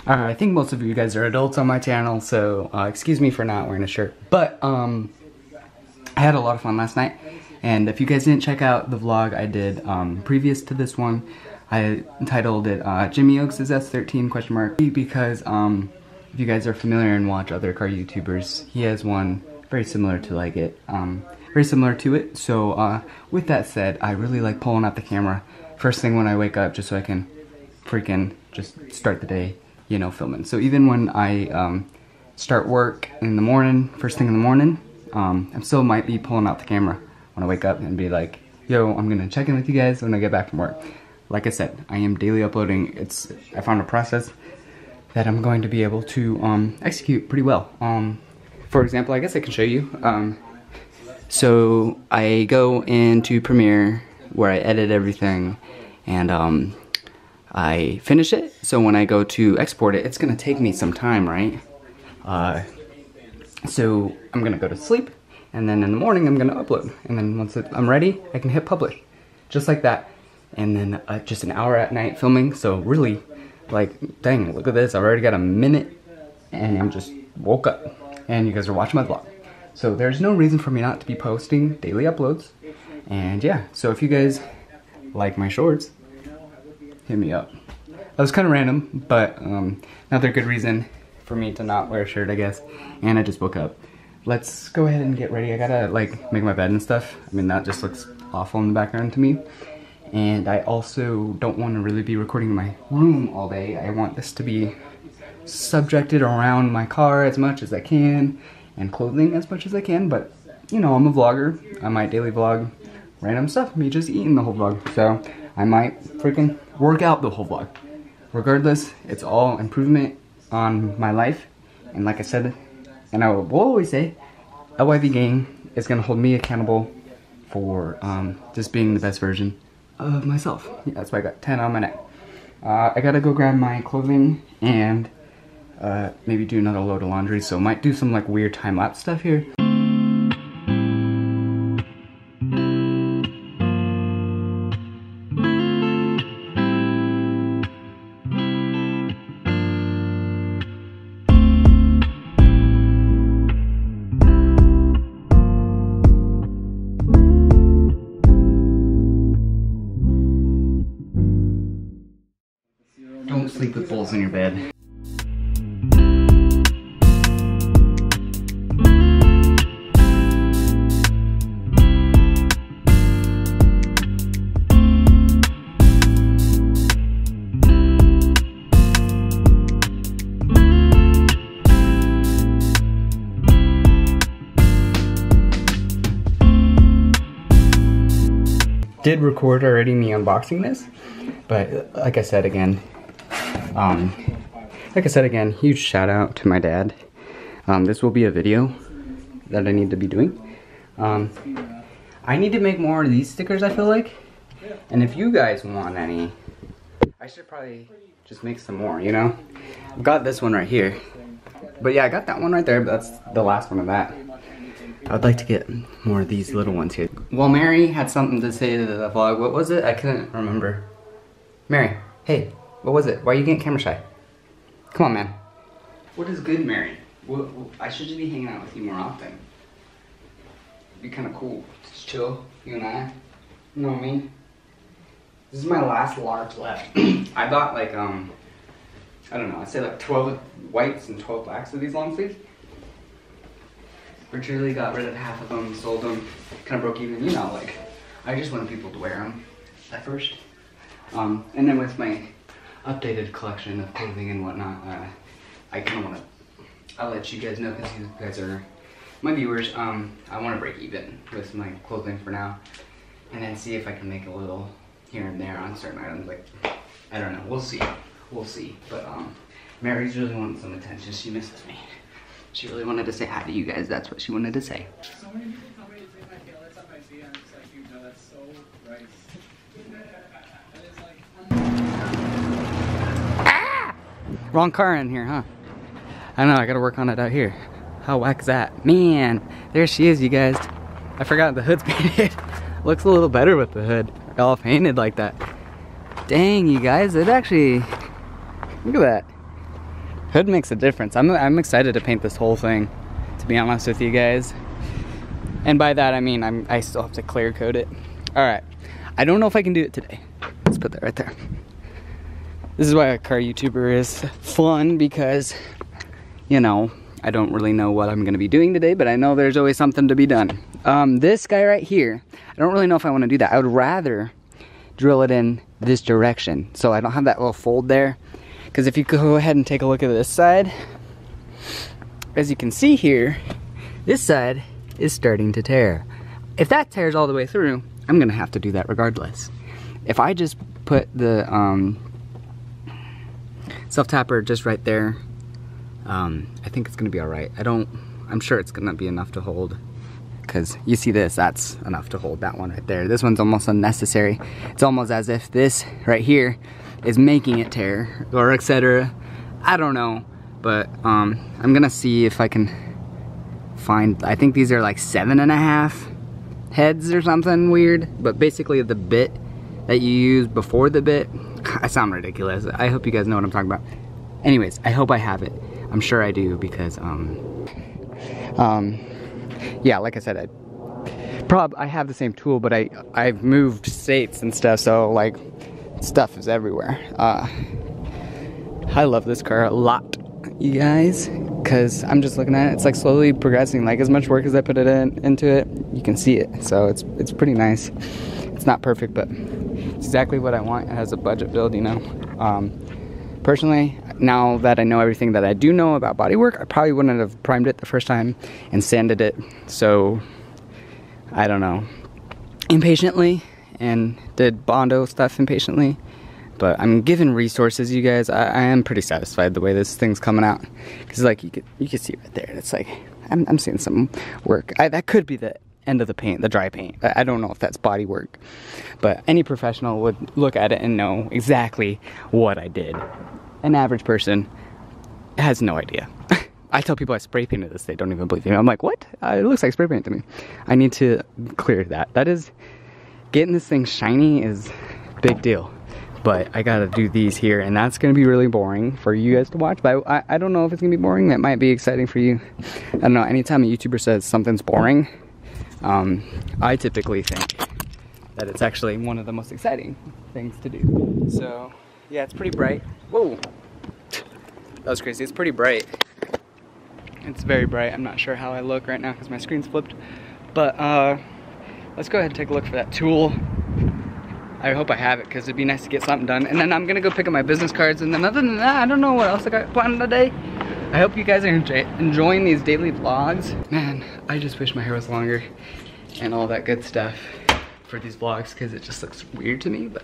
I think most of you guys are adults on my channel, so excuse me for not wearing a shirt. But I had a lot of fun last night, and if you guys didn't check out the vlog I did previous to this one, I entitled it Jimmy Oaks is S13 question mark, because if you guys are familiar and watch other car YouTubers, he has one very similar to it. So with that said, I really like pulling out the camera first thing when I wake up, just so I can freaking just start the day, you know, filming. So even when I start work in the morning, first thing in the morning, I still might be pulling out the camera when I wake up and be like, yo, I'm gonna check in with you guys when I get back from work. Like I said, I am daily uploading. I found a process that I'm going to be able to execute pretty well. For example, I guess I can show you. So I go into Premiere where I edit everything, and I finish it. So when I go to export it, it's gonna take me some time, right? So I'm gonna go to sleep, and then in the morning I'm gonna upload, and then once I'm ready, I can hit publish, just like that. And then just an hour at night filming. So really, like, dang, look at this, I've already got a minute, and I'm just woke up, and you guys are watching my vlog. So there's no reason for me not to be posting daily uploads. And yeah, so if you guys like my shorts, hit me up. That was kind of random, but another good reason for me to not wear a shirt, I guess. And I just woke up. Let's go ahead and get ready. I gotta like make my bed and stuff. I mean, that just looks awful in the background to me. And I also don't want to really be recording in my room all day. I want this to be subjected around my car as much as I can, and clothing as much as I can. But you know, I'm a vlogger. I might daily vlog random stuff, me just eating the whole vlog. So I might freaking work out the whole vlog. Regardless, it's all improvement on my life. And like I said, and I will always say, LYV Gang is gonna hold me accountable for just being the best version of myself. Yeah, that's why I got 10 on my neck. I gotta go grab my clothing and maybe do another load of laundry, so might do some like weird time-lapse stuff here. Don't sleep with bowls in your bed. Did record already me unboxing this, but like I said again, huge shout out to my dad. This will be a video that I need to be doing. I need to make more of these stickers, I feel like. And if you guys want any, I should probably just make some more, you know? I've got this one right here. But yeah, I got that one right there, but that's the last one of that. I would like to get more of these little ones here. Well, Mary had something to say to the vlog. What was it? I couldn't remember. Mary, hey. What was it? Why are you getting camera shy? Come on, man. What is good, Mary? Well, I should just be hanging out with you more often. It'd be kind of cool. Just chill, you and I. You know what I mean? This is my last large left. I bought like, I don't know, I'd say like 12 whites and 12 blacks of these long sleeves. Literally got rid of half of them, sold them, kind of broke even. You know, like, I just wanted people to wear them at first. And then with my updated collection of clothing and whatnot, I kind of want to, I'll let you guys know because you guys are my viewers. I want to break even with my clothing for now, and then see if I can make a little here and there on certain items. Like, I don't know, we'll see, but Mary's really wanting some attention. She misses me. She really wanted to say hi to you guys. That's what she wanted to say. So many people come in and say my tail, that's not my feet, I'm just like, you know, that's so right. Ah! Wrong car in here, huh? I know, I gotta work on it out here. How whack is that? Man, there she is, you guys. I forgot the hood's painted. Looks a little better with the hood all painted like that. Dang, you guys, it actually, look at that. Hood makes a difference. I'm excited to paint this whole thing, to be honest with you guys. And by that I mean I still have to clear coat it. All right, I don't know if I can do it today. Let's put that right there. This is why a car YouTuber is fun, because, you know, I don't really know what I'm gonna be doing today, but I know there's always something to be done. This guy right here, I don't really know if I want to do that. I would rather drill it in this direction, so I don't have that little fold there. Because if you go ahead and take a look at this side, as you can see here, this side is starting to tear. If that tears all the way through, I'm gonna have to do that regardless. If I just put the self-tapper just right there, I think it's gonna be all right. I'm sure it's gonna be enough to hold, because you see this, that's enough to hold that one right there. This one's almost unnecessary. It's almost as if this right here is making it tear, or etc. I don't know, but I'm gonna see if I can find, I think these are like 7.5 heads or something weird, but basically the bit that you use before the bit, I sound ridiculous. I hope you guys know what I'm talking about. Anyways, I hope I have it. I'm sure I do, because yeah, like I said, I have the same tool, but I've moved states and stuff, so like stuff is everywhere. I love this car a lot, you guys, because I'm just looking at it. It's like slowly progressing. Like as much work as I put into it, you can see it. So it's pretty nice. It's not perfect, but it's exactly what I want. It has a budget build, you know. Personally, now that I know everything that I do know about bodywork, I probably wouldn't have primed it the first time and sanded it so, I don't know, impatiently, and did Bondo stuff impatiently. But I'm given resources, you guys. I am pretty satisfied the way this thing's coming out, because like you can see right there, it's like I'm seeing some work. That could be the end of the paint, the dry paint. I don't know if that's body work, but any professional would look at it and know exactly what I did. An average person has no idea. I tell people I spray painted this, they don't even believe me. I'm like, what? It looks like spray paint to me. I need to clear that. That is, getting this thing shiny is a big deal. But I gotta do these here, and that's gonna be really boring for you guys to watch. But I don't know if it's gonna be boring. That might be exciting for you. I don't know, anytime a YouTuber says something's boring, I typically think that it's actually one of the most exciting things to do. So, yeah, it's pretty bright. Whoa, that was crazy. It's pretty bright. It's very bright. I'm not sure how I look right now because my screen's flipped. But let's go ahead and take a look for that tool. I hope I have it, because it'd be nice to get something done. And then I'm gonna go pick up my business cards, and then other than that, I don't know what else I got planned today. I hope you guys are enjoying these daily vlogs. Man, I just wish my hair was longer and all that good stuff for these vlogs, because it just looks weird to me, but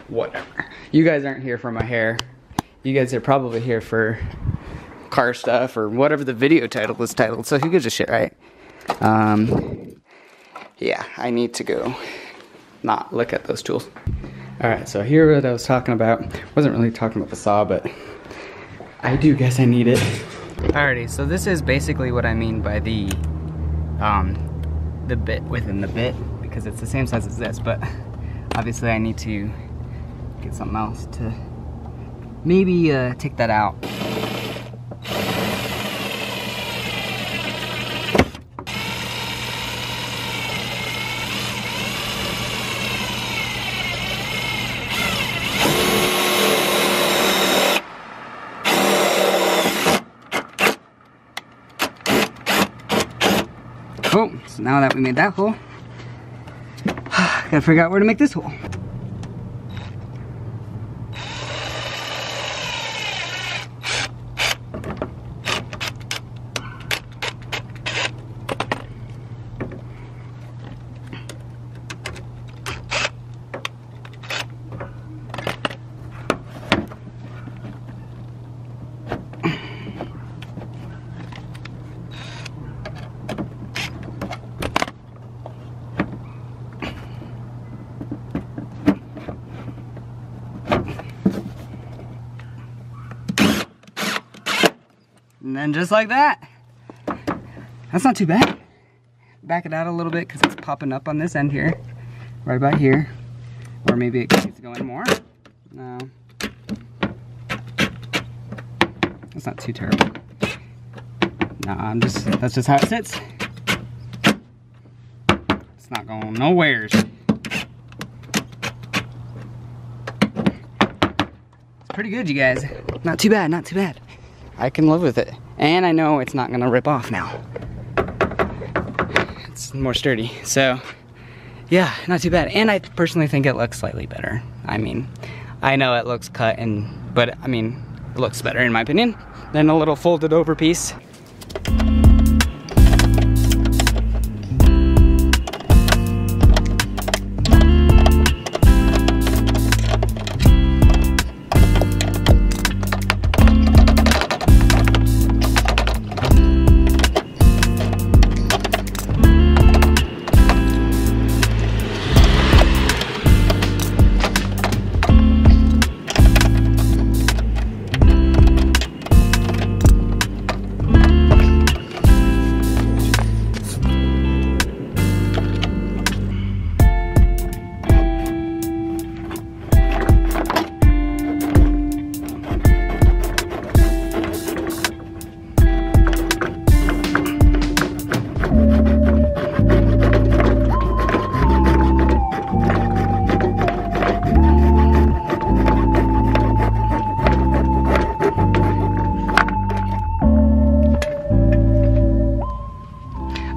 whatever. You guys aren't here for my hair. You guys are probably here for car stuff or whatever the video title was titled, so who gives a shit, right? Yeah, I need to go not look at those tools. Alright, so here what I was talking about. Wasn't really talking about the saw, but I do guess I need it. Alrighty, so this is basically what I mean by the bit within the bit, because it's the same size as this, but obviously I need to get something else to maybe take that out. Oh, so now that we made that hole, gotta figure out where to make this hole. And then just like that. That's not too bad. Back it out a little bit because it's popping up on this end here. Right about here. Or maybe it needs to go in more. No. That's not too terrible. Nah, that's just how it sits. It's not going nowheres. It's pretty good, you guys. Not too bad, not too bad. I can live with it. And I know it's not gonna rip off now. It's more sturdy, so yeah, not too bad. And I personally think it looks slightly better. I mean, I know it looks cut, but I mean, it looks better in my opinion than a little folded over piece.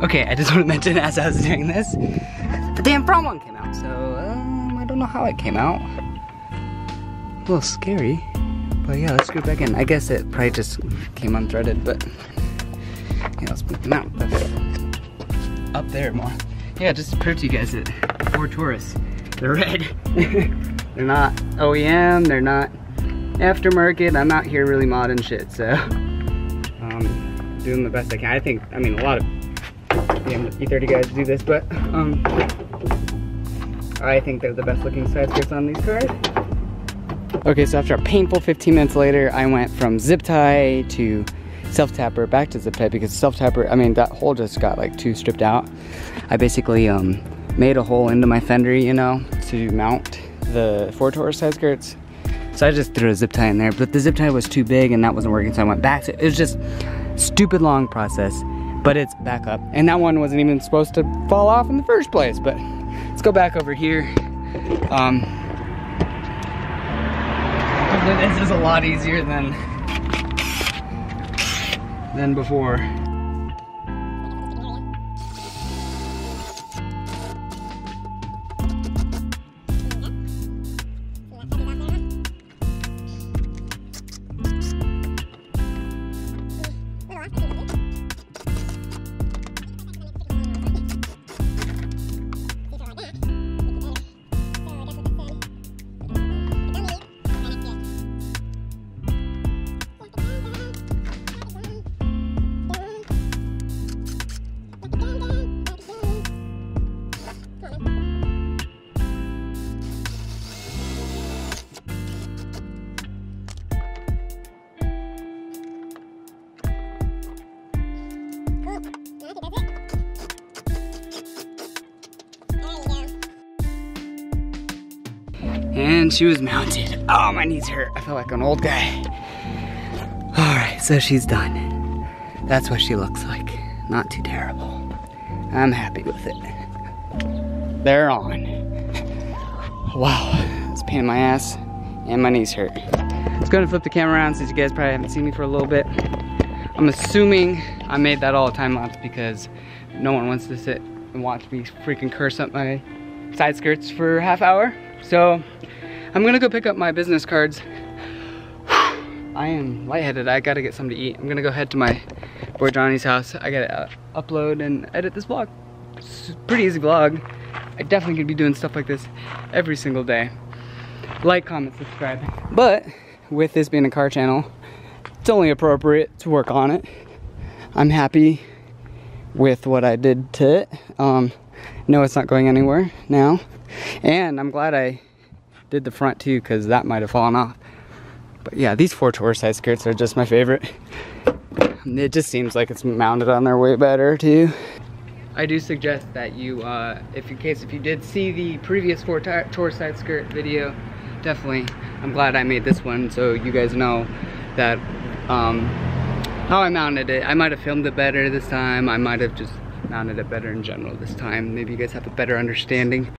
Okay, I just want to mention as I was doing this, the damn front one came out, so I don't know how it came out. A little scary, but yeah, let's screw it back in. I guess it probably just came unthreaded, but yeah, let's put them out. Up there more. Yeah, just to prove to you guys that Ford Taurus, they're red. They're not OEM, they're not aftermarket. I'm out here really modding shit, so doing the best I can. I mean, a lot of e30 guys do this, but I think they're the best looking side skirts on these cars. Okay, so after a painful 15 minutes later, I went from zip tie to self-tapper back to zip tie, because self-tapper, I mean, that hole just got like too stripped out. I basically made a hole into my fender, you know, to mount the Ford Taurus side skirts. So I just threw a zip tie in there, but the zip tie was too big and that wasn't working, so I went back to it. It was just stupid long process, but it's back up. And that one wasn't even supposed to fall off in the first place, but let's go back over here. Hopefully this is a lot easier than before. And she was mounted. Oh, my knees hurt. I feel like an old guy. All right, so she's done. That's what she looks like. Not too terrible. I'm happy with it. They're on. Wow, it's a pain in my ass and my knees hurt. Let's go and flip the camera around since you guys probably haven't seen me for a little bit. I'm assuming I made that all a time lapse because no one wants to sit and watch me freaking curse up my side skirts for a half hour. So I'm gonna go pick up my business cards. I am lightheaded. I gotta get something to eat. I'm gonna go head to my boy Johnny's house. I gotta upload and edit this vlog. It's a pretty easy vlog. I definitely could be doing stuff like this every single day. Like, comment, subscribe. But with this being a car channel, it's only appropriate to work on it. I'm happy with what I did to it. No, it's not going anywhere now. And I'm glad I did the front too, because that might have fallen off. But yeah, these Ford Taurus side skirts are just my favorite. It just seems like it's mounted on there way better too. I do suggest that you, if you did see the previous Ford Taurus side skirt video, definitely, I'm glad I made this one so you guys know that how I mounted it. I might have filmed it better this time. I might have just mounted it better in general this time. Maybe you guys have a better understanding.